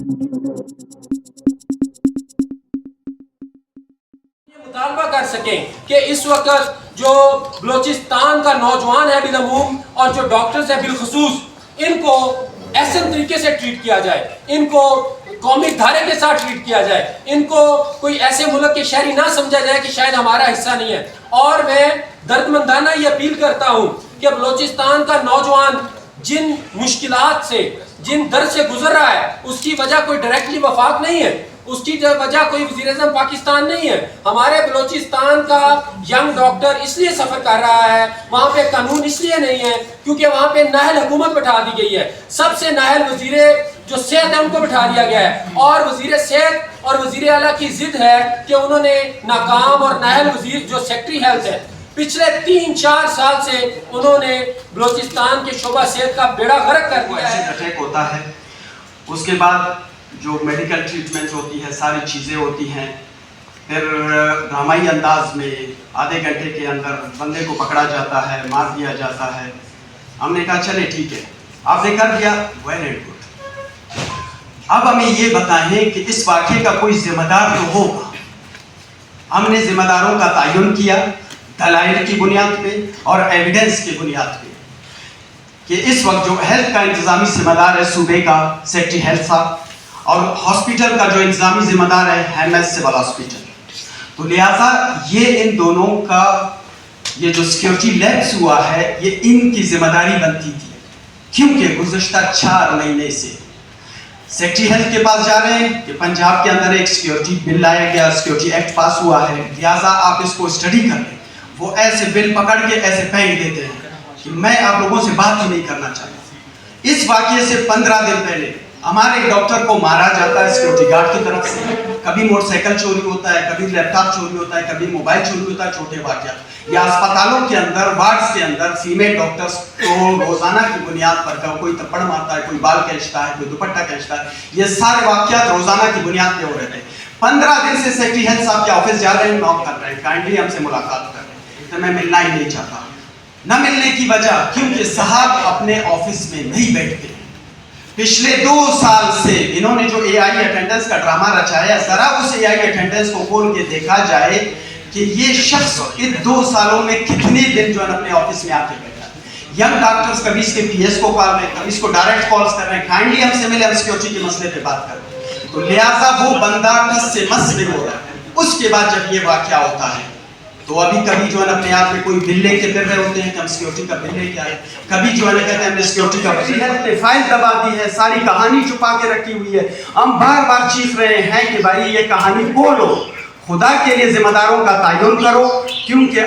मुतालबा कर सकें कि इस वक्त जो बलोचिस्तान का नौजवान है बिलअमूम और जो डॉक्टर्स है बिलखसूस, इनको ऐसे तरीके से ट्रीट किया जाए, इनको कौमी धारे के साथ ट्रीट किया जाए, इनको कोई ऐसे मुल्क के शहरी ना समझा जाए कि शायद हमारा हिस्सा नहीं है। और मैं दर्दमंदाना ये अपील करता हूँ कि बलोचिस्तान का नौजवान जिन मुश्किलात से, जिन दर्द से गुजर रहा है, उसकी वजह कोई डायरेक्टली वफाक नहीं है, उसकी वजह कोई वज़ीर-ए-आज़म पाकिस्तान नहीं है। हमारे बलोचिस्तान का यंग डॉक्टर इसलिए सफ़र कर रहा है, वहाँ पे कानून इसलिए नहीं है क्योंकि वहाँ पे नाहल हुकूमत बैठा दी गई है। सबसे नाहल वज़ीर जो सेहत है उनको बैठा दिया गया है, और वज़ीर सेहत और वज़ीर आला की जिद है कि उन्होंने नाकाम और नाहल वज़ीर जो सेक्रेटरी हेल्थ है, पिछले 3-4 साल से उन्होंने बलोचिस्तान के शोबा सेहत का बेड़ा गर्क कर दिया है। अटैक होता है, उसके बाद जो मेडिकल ट्रीटमेंट होती है, सारी चीज़ें होती हैं, फिर ड्रामाई अंदाज में आधे घंटे के अंदर बंदे को पकड़ा जाता है, मार दिया जाता है। हमने कहा चले ठीक है, आपने कर दिया, वेल एंड गुड। अब हमें ये बताएं कि इस वाक़े का कोई जिम्मेदार तो होगा। हमने जिम्मेदारों का तयन किया दलाइल की बुनियाद पे और एविडेंस की बुनियाद पे कि इस वक्त जो हेल्थ का इंतजामी जिम्मेदार है सूबे का सेक्रेटरी हेल्थ साहब, और हॉस्पिटल का जो इंतजामी जिम्मेदार है MS सिविल हॉस्पिटल, तो लिहाजा ये इन दोनों का ये जो सिक्योरिटी लैप्स हुआ है ये इनकी जिम्मेदारी बनती थी, क्योंकि गुज़श्ता 4 महीने से सेक्रेटरी हेल्थ के पास जा रहे हैं कि पंजाब के अंदर एक सिक्योरिटी बिल लाया गया, सिक्योरिटी एक्ट पास हुआ है, लिहाजा आप इसको स्टडी कर लें। वो ऐसे बिल पकड़ के ऐसे फेंक देते हैं कि मैं आप लोगों से बात ही नहीं करना चाहता। इस वाक़े से 15 दिन पहले हमारे एक डॉक्टर को मारा जाता है सिक्योरिटी गार्ड की तरफ से। कभी मोटरसाइकिल चोरी होता है, कभी लैपटॉप चोरी होता है, कभी मोबाइल चोरी होता है, छोटे वाक़या। या अस्पतालों के अंदर, वार्ड्स के अंदर फीमेल डॉक्टर्स को रोजाना की बुनियाद पर कोई थप्पड़ मारता है, कोई बाल खींचता है, कोई दुपट्टा खींचता है। ये सारे वाक़यात रोजाना की बुनियाद पे हो रहे थे। 15 दिन से सेक्रेटरी हेल्थ साहब के ऑफिस जा रहे हैं, नॉक कर रहे हैं, काइंडली हमसे मुलाकात कर रहे हैं, तो मैं मिलना ही नहीं चाहता। न मिलने की वजह क्योंकि साहब अपने ऑफिस में नहीं बैठते। पिछले 2 साल से इन्होंने जो AI अटेंडेंस का ड्रामा रचाया, जरा उस AI अटेंडेंस को खोल के देखा जाए कि ये शख्स इन 2 सालों में कितने दिन जो है अपने ऑफिस में आके बैठा। यंग डॉक्टर्स कभी इसके PS को कॉल रहे, कभी इसको डायरेक्ट कॉल्स कर रहे हैं, काइंडली हमसे मिले, हम सिक्योरिटी के मसले पे बात कर रहे हैं। तो लिहाजा वो बंदा ठस से मस नहीं हो रहा है। उसके बाद जब ये वाकया होता है तो अभी कभी जो है अपने आप में कोई बिल लेके फिर रहे होते हैं कि हम सिक्योरिटी का बिल लेके आए, कभी जो है कहते हैं हमने सिक्योरिटी का बिल है, फाइल दबा दी है, सारी कहानी छुपा के रखी हुई है। हम बार बार चीख रहे हैं कि भाई ये कहानी बोलो, खुदा के लिए जिम्मेदारों का तयन करो, क्योंकि